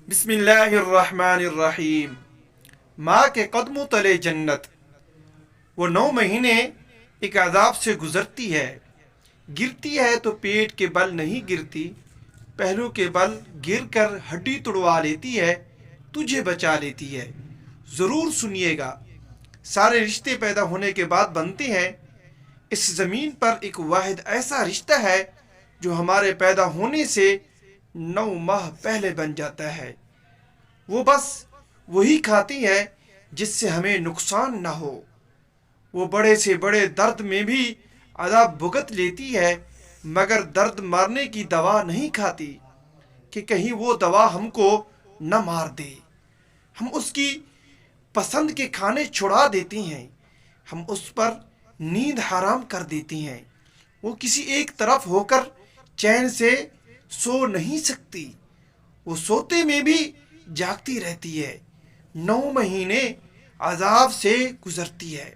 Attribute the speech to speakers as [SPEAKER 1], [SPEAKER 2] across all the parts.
[SPEAKER 1] بسم اللہ الرحمن الرحیم۔ ماں کے قدموں تلے جنت، وہ 9 مہینے ایک عذاب سے گزرتی ہے۔ گرتی ہے تو پیٹ کے بل نہیں گرتی، پہلو کے بل گر کر ہڈی توڑوا لیتی ہے، تجھے بچا لیتی ہے۔ ضرور سنیے گا، سارے رشتے پیدا ہونے کے بعد بنتے ہیں۔ اس زمین پر ایک واحد ایسا رشتہ ہے جو ہمارے پیدا ہونے سے 9 ماہ پہلے بن جاتا ہے۔ وہ بس وہی کھاتی ہے جس سے ہمیں نقصان نہ ہو۔ وہ بڑے سے بڑے درد میں بھی عذاب بھگت لیتی ہے، مگر درد مارنے کی دوا نہیں کھاتی کہ کہیں وہ دوا ہم کو نہ مار دے۔ ہم اس کی پسند کے کھانے چھڑا دیتی ہیں، ہم اس پر نیند حرام کر دیتی ہیں۔ وہ کسی ایک طرف ہو کر چین سے سو نہیں سکتی، وہ سوتے میں بھی جاگتی رہتی ہے۔ 9 مہینے عذاب سے گزرتی ہے۔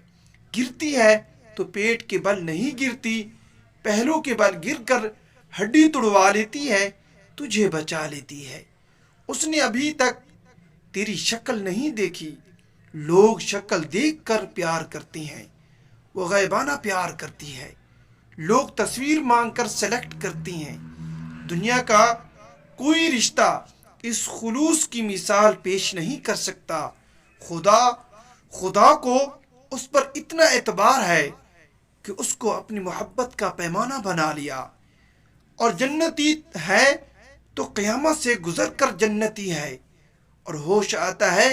[SPEAKER 1] گرتی ہے تو پیٹ کے بل نہیں گرتی، پہلو کے بل گر کر ہڈی توڑوا لیتی ہے، تجھے بچا لیتی ہے۔ اس نے ابھی تک تیری شکل نہیں دیکھی، لوگ شکل دیکھ کر پیار کرتے ہیں، وہ غیبانہ پیار کرتی ہے۔ لوگ تصویر مانگ کر سلیکٹ کرتی ہیں۔ دنیا کا کوئی رشتہ اس خلوص کی مثال پیش نہیں کر سکتا۔ خدا کو اس پر اتنا اعتبار ہے کہ اس کو اپنی محبت کا پیمانہ بنا لیا، اور جنتی ہے تو قیامت سے گزر کر جنتی ہے، اور ہوش آتا ہے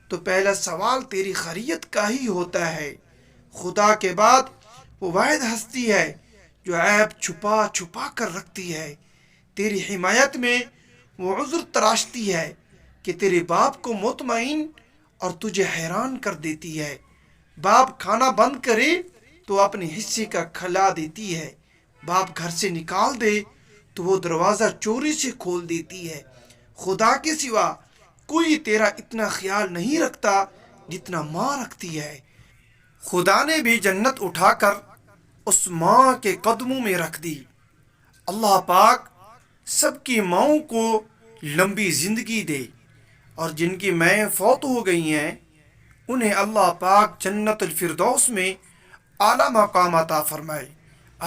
[SPEAKER 1] تو پہلا سوال تیری خیریت کا ہی ہوتا ہے۔ خدا کے بعد وہ واحد ہستی ہے جو عیب چھپا چھپا کر رکھتی ہے۔ تیری حمایت میں وہ عذر تراشتی ہے کہ تیرے باپ کو مطمئن اور تجھے حیران کر دیتی ہے۔ باپ کھانا بند کرے تو اپنے حصے کا کھلا دیتی ہے، باپ گھر سے نکال دے تو وہ دروازہ چوری سے کھول دیتی ہے۔ خدا کے سوا کوئی تیرا اتنا خیال نہیں رکھتا جتنا ماں رکھتی ہے۔ خدا نے بھی جنت اٹھا کر اس ماں کے قدموں میں رکھ دی۔ اللہ پاک سب کی ماؤں کو لمبی زندگی دے، اور جن کی مائیں فوت ہو گئی ہیں انہیں اللہ پاک جنت الفردوس میں اعلیٰ مقام عطا فرمائے۔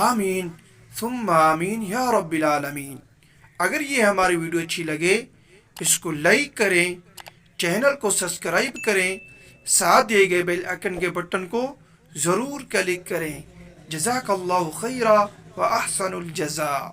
[SPEAKER 1] آمین ثم آمین یا رب العالمین۔ اگر یہ ہماری ویڈیو اچھی لگے اس کو لائک کریں، چینل کو سبسکرائب کریں، ساتھ دیے گئے بیل آئکن کے بٹن کو ضرور کلک کریں۔ جزاک اللہ خیرا و احسن الجزاء۔